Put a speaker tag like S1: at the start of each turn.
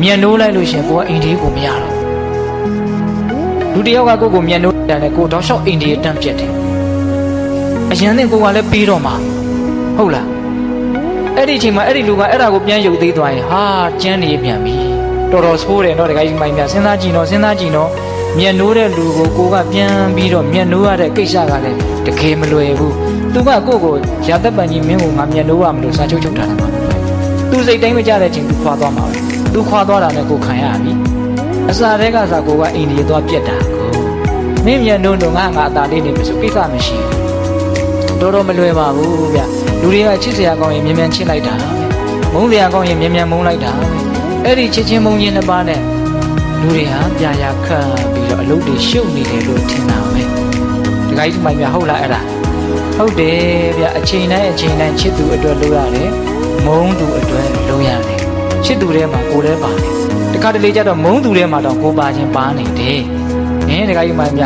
S1: မြန်နိုးလိုက်လို့ရှင်ကိုကအိမ်ဒီကိုမရတော့လူတယောက်ကကိုမြန်နိုးတယ်လေကိုတောက်လျှောက်အိမ်ဒီအတန်းပြတ်တယ်အရန်နဲ့ကိုကလည်းပြီးတော့မှာဟုတ်လားအဲ့ဒီအချိန်မှာအဲ့ဒီလူကအဲ့ဒါကိုပြန်ရုပ်သေးသွားရင်ဟာကျန်းနေပြန်ပြီတော်တော်ဆိုးတယ်နော်တခါကြီးမိုင်းများစဉ်းစားကြည့်နော်မြန်နိုးတဲ့လူကိုကပြန်ပြီးတော့မြန်နိုးရတဲ့ကိစ္စကလည်းတကယ်မလွယ်ဘူးသူကကိုရာသက်ပံကြီးမင်းကိုငါမြန်နိုးရမလို့စာချုပ်ထားတာမှာသူစိတ်တိုင်းမကြတဲ့အချိန်သူခွာသွားမှာပဲသူခွာသွားတာနဲ့ကိုခံရပြီအစာတဲကစားကိုကအိန္ဒိယသွားပြက်တာကိုမင်းမြန်နိုးတော့ငါအသာလေးနေပြီဆိုကိစ္စမရှိဘူးတော်တော်မလွယ်ပါဘူးဗျလူတွေကချစ်စရာကောင်းရင်မြန်ချစ်လိုက်တာမုန်းစရာကောင်းရင်မြန်မုန်းလိုက်တာအဲ့ဒီချစ်ချင်းမုန်းချင်းနှစ်ပါးနဲ့လူတွေဟာပြာရခတ်ပြီးတော့အလုပ်တွေရှုပ်နေတယ်လို့ထင်တာပဲဒီကိစ္စမှမြဟုတ်လားအဲ့ဒါဟုတ်တယ်ဗျအချိန်တိုင်းချစ်သူအတွက်လုပ်ရတယ်မုန်းသူအတွက်လုပ်ရတယ်ချစ်သူထဲမှာကိုယ်ထဲပါတယ်တခါတလေကျတော့မုန်းသူထဲမှာတော့ကိုယ်ပါခြင်းပါနေတယ်ဒီကိစ္စမှမြ